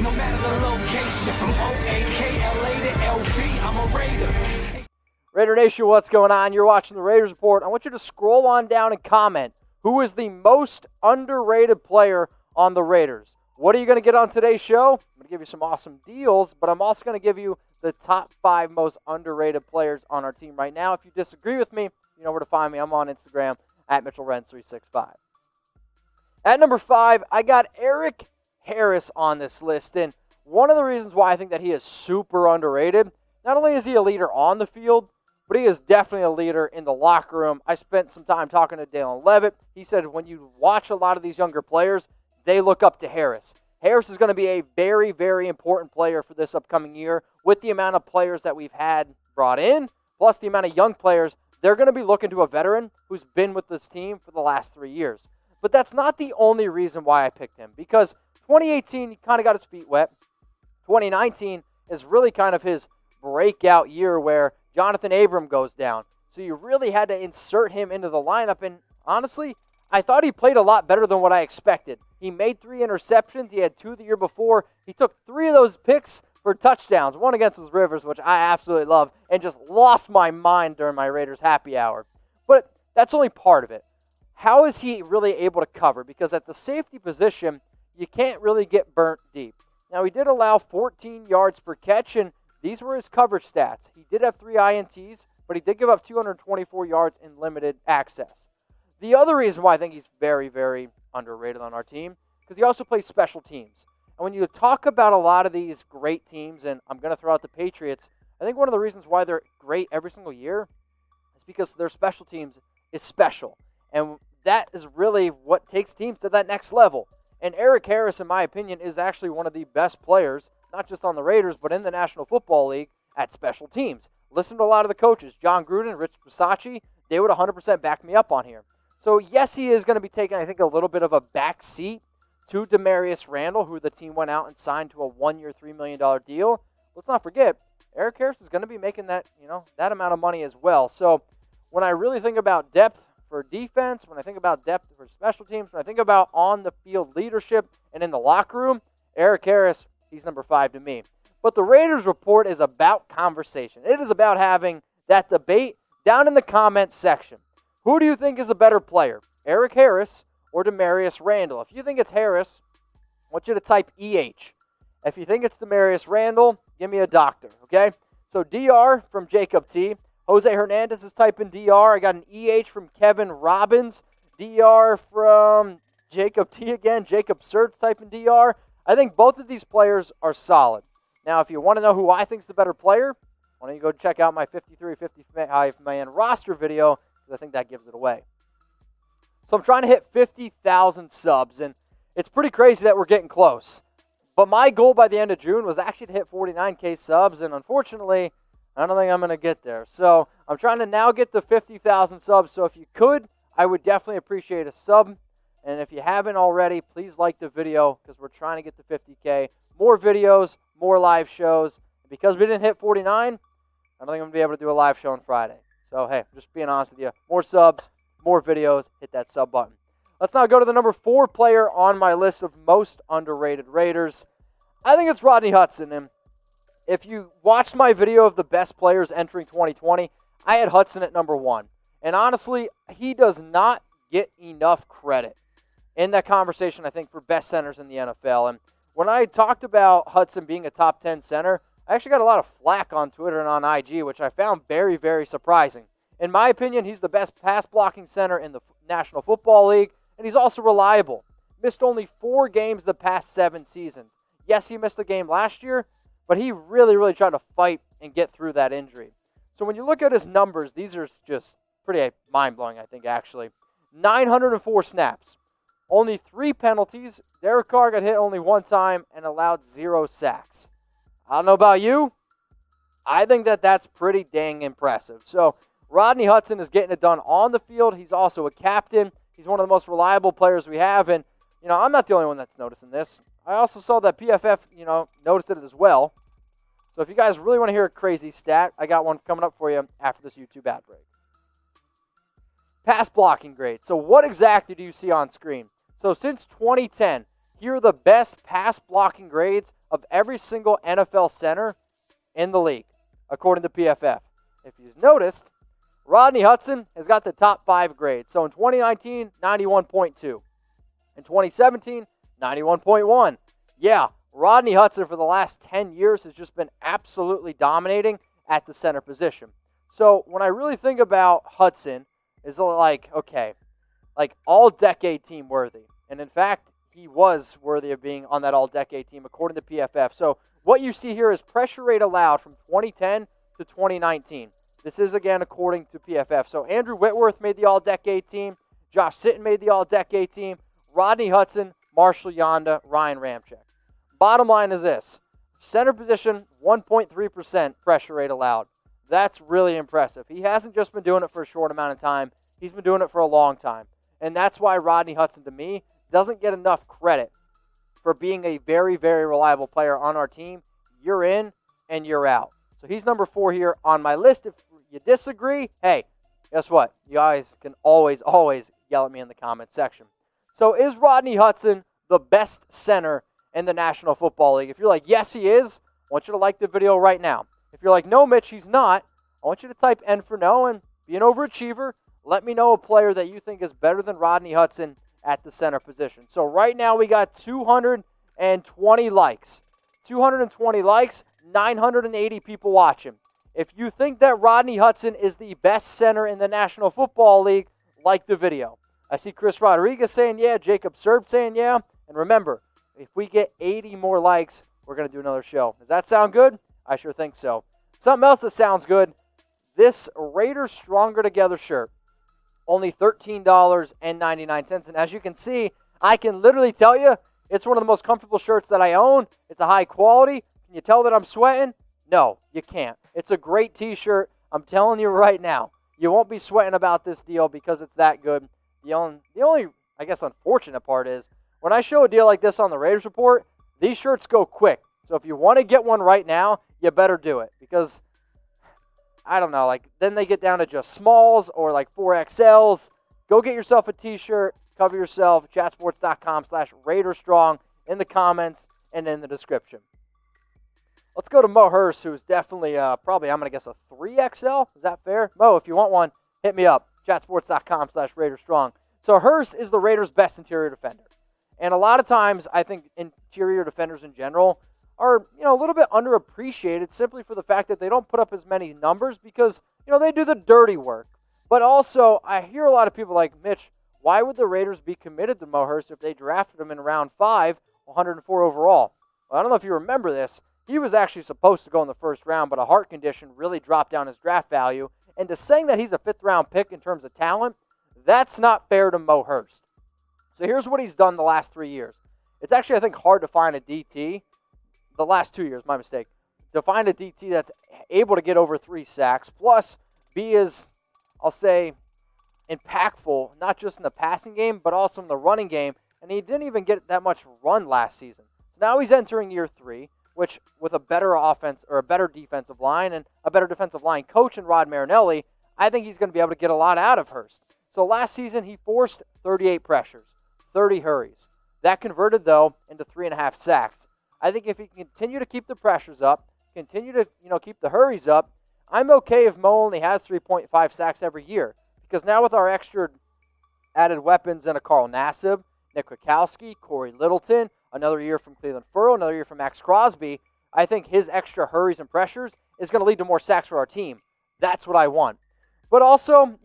no matter the location. From O-A-K-L-A to L-V, I'm a Raider. Raider Nation, what's going on? You're watching the Raiders Report. I want you to scroll on down and comment who is the most underrated player on the Raiders. What are you going to get on today's show? I'm going to give you some awesome deals, but I'm also going to give you the top 5 most underrated players on our team right now. If you disagree with me, you know where to find me. I'm on Instagram at Mitchell Renz 365. At number 5, I got Erik Harris on this list, and one of the reasons why I think that he is super underrated, not only is he a leader on the field, but he is definitely a leader in the locker room. I spent some time talking to Dalen Levitt. He said when you watch a lot of these younger players, they look up to Harris. Harris is going to be a very, very important player for this upcoming year with the amount of players that we've had brought in, plus the amount of young players. They're going to be looking to a veteran who's been with this team for the last 3 years. But that's not the only reason why I picked him, because 2018, he kind of got his feet wet. 2019 is really kind of his breakout year where Jonathan Abram goes down. So you really had to insert him into the lineup. And honestly, I thought he played a lot better than what I expected. He made 3 interceptions. He had 2 the year before. He took 3 of those picks for touchdowns. One against the Rivers, which I absolutely love, and just lost my mind during my Raiders happy hour. But that's only part of it. How is he really able to cover? Because at the safety position, you can't really get burnt deep. Now, he did allow 14 yards per catch, and these were his coverage stats. He did have 3 INTs, but he did give up 224 yards in limited access. The other reason why I think he's very, very underrated on our team, because he also plays special teams. And when you talk about a lot of these great teams, and I'm going to throw out the Patriots, I think one of the reasons why they're great every single year is because their special teams is special. And that is really what takes teams to that next level. And Erik Harris, in my opinion, is actually one of the best players, not just on the Raiders, but in the National Football League at special teams. Listen to a lot of the coaches, John Gruden, Rich Bisaccia, they would 100% back me up on here. So, yes, he is going to be taking, I think, a little bit of a back seat to Demarius Randall, who the team went out and signed to a 1-year, $3 million deal. Let's not forget, Erik Harris is going to be making that, that amount of money as well. So, when I really think about depth for defense, when I think about depth for special teams, when I think about on-the-field leadership and in the locker room, Erik Harris, he's number 5 to me. But the Raiders Report is about conversation. It is about having that debate down in the comments section. Who do you think is a better player, Erik Harris or Demarius Randall? If you think it's Harris, I want you to type EH. If you think it's Demarius Randall, give me a doctor, okay? So DR from Jacob T. Jose Hernandez is typing DR. I got an EH from Kevin Robbins. DR from Jacob T again. Jacob Surt's typing DR. I think both of these players are solid. Now, if you want to know who I think is the better player, why don't you go check out my 55-man roster video, because I think that gives it away. So I'm trying to hit 50,000 subs, and it's pretty crazy that we're getting close. But my goal by the end of June was actually to hit 49K subs, and unfortunately, I don't think I'm going to get there. So I'm trying to now get to 50,000 subs. So if you could, I would definitely appreciate a sub. And if you haven't already, please like the video, because we're trying to get to 50K. More videos, more live shows. Because we didn't hit 49, I don't think I'm going to be able to do a live show on Friday. So, hey, just being honest with you. More subs, more videos. Hit that sub button. Let's now go to the number 4 player on my list of most underrated Raiders. I think it's Rodney Hudson. And if you watched my video of the best players entering 2020, I had Hudson at number 1. And honestly, he does not get enough credit in that conversation, I think, for best centers in the NFL. And when I talked about Hudson being a top 10 center, I actually got a lot of flack on Twitter and on IG, which I found very, very surprising. In my opinion, he's the best pass-blocking center in the National Football League, and he's also reliable. Missed only 4 games the past 7 seasons. Yes, he missed a game last year, but he really, really tried to fight and get through that injury. So when you look at his numbers, these are just pretty mind-blowing, I think, actually. 904 snaps. Only 3 penalties. Derek Carr got hit only 1 time and allowed 0 sacks. I don't know about you. I think that that's pretty dang impressive. So Rodney Hudson is getting it done on the field. He's also a captain. He's one of the most reliable players we have. And, I'm not the only one that's noticing this. I also saw that PFF, noticed it as well. So if you guys really want to hear a crazy stat, I got one coming up for you after this YouTube ad break. Pass blocking grade. So what exactly do you see on screen? So since 2010, Here are the best pass blocking grades of every single NFL center in the league, according to PFF. If you've noticed, Rodney Hudson has got the top 5 grades. So in 2019, 91.2. In 2017, 91.1. Yeah, Rodney Hudson for the last 10 years has just been absolutely dominating at the center position. So when I really think about Hudson, is like, okay, like all-decade team worthy. And in fact, he was worthy of being on that all-decade team according to PFF. So what you see here is pressure rate allowed from 2010 to 2019. This is, again, according to PFF. So Andrew Whitworth made the all-decade team. Josh Sitton made the all-decade team. Rodney Hudson, Marshall Yonda, Ryan Ramczyk. Bottom line is this. Center position, 1.3% pressure rate allowed. That's really impressive. He hasn't just been doing it for a short amount of time. He's been doing it for a long time. And that's why Rodney Hudson, to me, doesn't get enough credit for being a very, very reliable player on our team. You're in and you're out. So he's number 4 here on my list. If you disagree, hey, guess what? You guys can always yell at me in the comment section. So is Rodney Hudson the best center in the National Football League? If you're like, yes, he is, I want you to like the video right now. If you're like, no, Mitch, he's not, I want you to type N for no and be an overachiever. Let me know a player that you think is better than Rodney Hudson at the center position. So right now we got 220 likes. 220 likes, 980 people watching. If you think that Rodney Hudson is the best center in the National Football League, like the video. I see Chris Rodriguez saying yeah, Jacob Serb saying yeah. And remember, if we get 80 more likes, we're going to do another show. Does that sound good? I sure think so. Something else that sounds good, this Raiders Stronger Together shirt. Only $13.99. And as you can see, I can literally tell you, it's one of the most comfortable shirts that I own. It's a high quality. Can you tell that I'm sweating? No, you can't. It's a great t-shirt. I'm telling you right now. You won't be sweating about this deal because it's that good. The only, I guess, unfortunate part is when I show a deal like this on the Raiders Report, these shirts go quick. So if you want to get one right now, you better do it because, I don't know, like then they get down to just smalls or like 4XLs. Go get yourself a t-shirt. Cover yourself. chatsports.com/RaidersStrong in the comments and in the description. Let's go to Mo Hurst, who's definitely probably, I'm going to guess, a 3XL. Is that fair? Mo, if you want one, hit me up. chatsports.com/RaidersStrong. So Hurst is the Raiders' best interior defender. And a lot of times, I think interior defenders in general are, a little bit underappreciated simply for the fact that they don't put up as many numbers because, they do the dirty work. But also, I hear a lot of people like, Mitch, why would the Raiders be committed to Mo Hurst if they drafted him in round 5, 104 overall? Well, I don't know if you remember this. He was actually supposed to go in the first round, but a heart condition really dropped down his draft value. And to saying that he's a 5th-round pick in terms of talent, that's not fair to Mo Hurst. So here's what he's done the last 3 years. It's actually, I think, hard to find a DT. The last 2 years, my mistake. To find a DT that's able to get over 3 sacks, plus be as, I'll say, impactful, not just in the passing game, but also in the running game. And he didn't even get that much run last season. So now he's entering year 3, which with a better offense or a better defensive line and a better defensive line coach in Rod Marinelli, I think he's going to be able to get a lot out of Hurst. So last season, he forced 38 pressures, 30 hurries. That converted, though, into 3.5 sacks. I think if he can continue to keep the pressures up, continue to keep the hurries up, I'm okay if Mo only has 3.5 sacks every year. Because now with our extra added weapons in a Carl Nassib, Nick Kwiatkowski, Corey Littleton, another year from Cleveland Furrow, another year from Max Crosby, I think his extra hurries and pressures is going to lead to more sacks for our team. That's what I want. But also,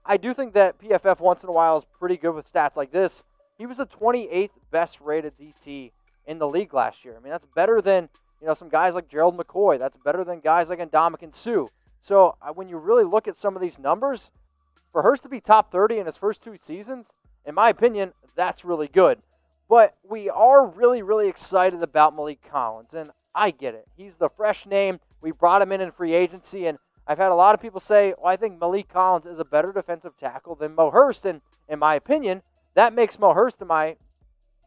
I do think that PFF once in a while is pretty good with stats like this. He was the 28th best rated DT in the league last year. I mean, that's better than, some guys like Gerald McCoy. That's better than guys like Ndamukong Suh. So when you really look at some of these numbers, for Hurst to be top 30 in his first 2 seasons, in my opinion, that's really good. But we are really, really excited about Maliek Collins, and I get it. He's the fresh name. We brought him in free agency, and I've had a lot of people say, I think Maliek Collins is a better defensive tackle than Mo Hurst, and in my opinion, that makes Mo Hurst, in my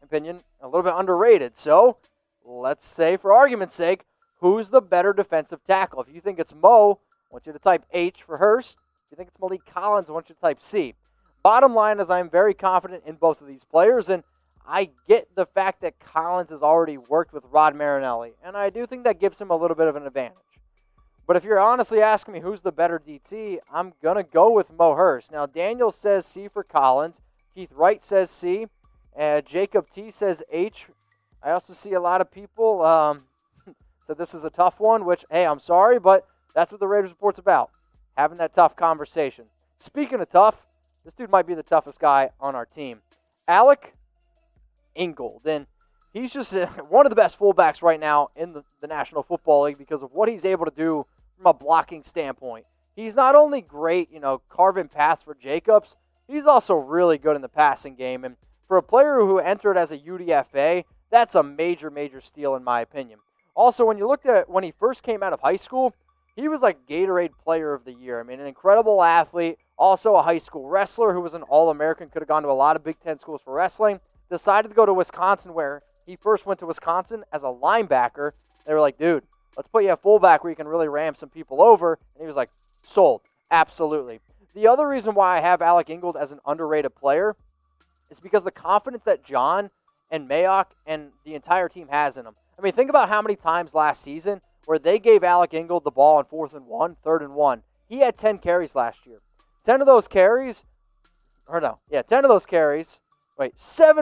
opinion, a little bit underrated. So let's say, for argument's sake, who's the better defensive tackle? If you think it's Mo, I want you to type H for Hurst. If you think it's Maliek Collins, I want you to type C. Bottom line is I'm very confident in both of these players, and I get the fact that Collins has already worked with Rod Marinelli, and I do think that gives him a little bit of an advantage. But if you're honestly asking me who's the better DT, I'm going to go with Mo Hurst. Now, Daniel says C for Collins. Keith Wright says C. Jacob T says H. I also see a lot of people said this is a tough one, which, hey, I'm sorry, but that's what the Raiders Report's about, having that tough conversation. Speaking of tough, this dude might be the toughest guy on our team. Alec Ingold, and he's just one of the best fullbacks right now in the National Football League because of what he's able to do from a blocking standpoint. He's not only great, carving paths for Jacobs, he's also really good in the passing game. And for a player who entered as a UDFA, that's a major, major steal in my opinion. Also, when you looked at when he first came out of high school, he was like Gatorade Player of the Year. I mean, an incredible athlete, also a high school wrestler who was an All-American, could have gone to a lot of Big Ten schools for wrestling. Decided to go to Wisconsin, where he first went to Wisconsin as a linebacker. They were like, dude, let's put you at fullback where you can really ram some people over. And he was like, sold. Absolutely. The other reason why I have Alec Ingold as an underrated player is because the confidence that John and Mayock and the entire team has in him. I mean, think about how many times last season where they gave Alec Ingold the ball on 4th and 1, 3rd and 1. He had 10 carries last year. 10 of those carries, 7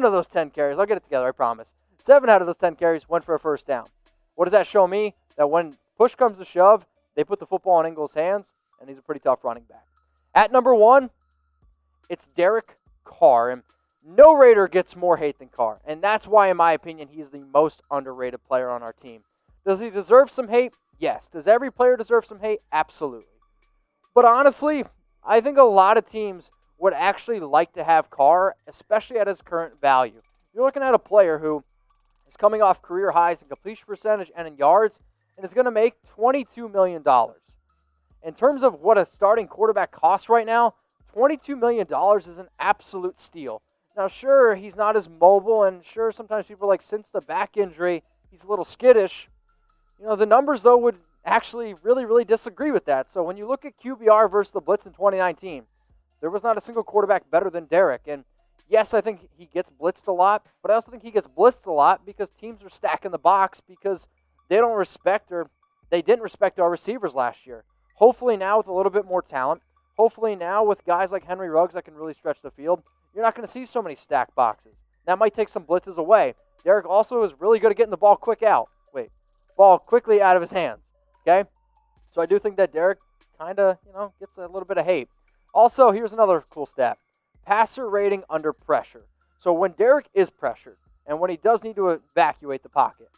of those 10 carries, I'll get it together, I promise. 7 out of those 10 carries went for a first down. What does that show me? That when push comes to shove, they put the football in Ingold's hands, and he's a pretty tough running back. At number 1, it's Derek Carr, and no Raider gets more hate than Carr, and that's why, in my opinion, he's the most underrated player on our team. Does he deserve some hate? Yes. Does every player deserve some hate? Absolutely. But honestly, I think a lot of teams would actually like to have Carr, especially at his current value. You're looking at a player who is coming off career highs in completion percentage and in yards, and is going to make $22 million. In terms of what a starting quarterback costs right now, $22 million is an absolute steal. Now, sure, he's not as mobile, and sure, sometimes people are like, since the back injury, he's a little skittish. The numbers, though, would actually really, really disagree with that. So when you look at QBR versus the Blitz in 2019, there was not a single quarterback better than Derek. And yes, I think he gets blitzed a lot, but I also think he gets blitzed a lot because teams are stacking the box because they didn't respect our receivers last year. Hopefully now with a little bit more talent, hopefully now with guys like Henry Ruggs that can really stretch the field, you're not going to see so many stacked boxes. That might take some blitzes away. Derek also is really good at getting the ball quickly out of his hands. Okay? So I do think that Derek kind of, gets a little bit of hate. Also, here's another cool stat. Passer rating under pressure. So when Derek is pressured and when he does need to evacuate the pocket,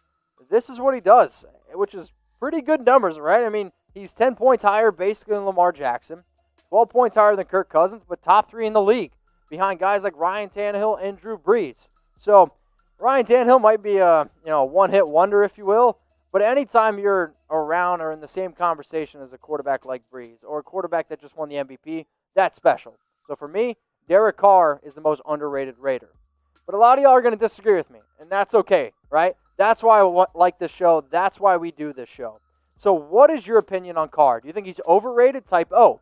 this is what he does, which is pretty good numbers, right? I mean, he's 10 points higher basically than Lamar Jackson, 12 points higher than Kirk Cousins, but top 3 in the league behind guys like Ryan Tannehill and Drew Brees. So Ryan Tannehill might be a one-hit wonder, if you will, but anytime you're around or in the same conversation as a quarterback like Brees or a quarterback that just won the MVP, that's special. So for me, Derek Carr is the most underrated Raider. But a lot of y'all are going to disagree with me, and that's okay, right? That's why I like this show. That's why we do this show. So what is your opinion on Carr? Do you think he's overrated? Type O.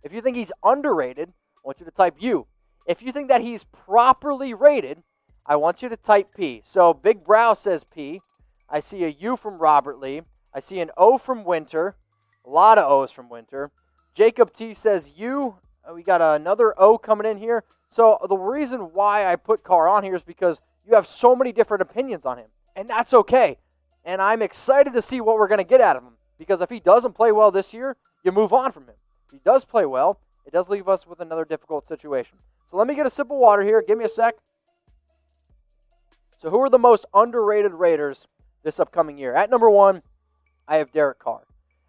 If you think he's underrated, I want you to type U. If you think that he's properly rated, I want you to type P. So Big Brow says P. I see a U from Robert Lee. I see an O from Winter. A lot of O's from Winter. Jacob T says U. We got another O coming in here. So the reason why I put Carr on here is because you have so many different opinions on him. And that's okay. And I'm excited to see what we're going to get out of him. Because if he doesn't play well this year, you move on from him. If he does play well, it does leave us with another difficult situation. So let me get a sip of water here. Give me a sec. So who are the most underrated Raiders this upcoming year? At number 1, I have Derek Carr.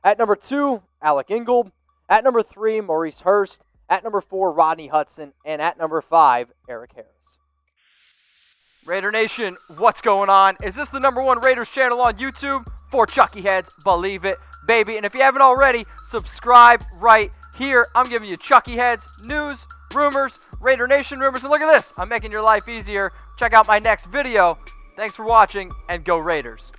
At number 2, Alec Ingold. At number 3, Maurice Hurst. At number 4, Rodney Hudson. And at number 5, Erik Harris. Raider Nation, what's going on? Is this the number 1 Raiders channel on YouTube? For Chucky Heads, believe it, baby. And if you haven't already, subscribe right here. I'm giving you Chucky Heads, news, rumors, Raider Nation rumors. And look at this, I'm making your life easier. Check out my next video. Thanks for watching, and go Raiders.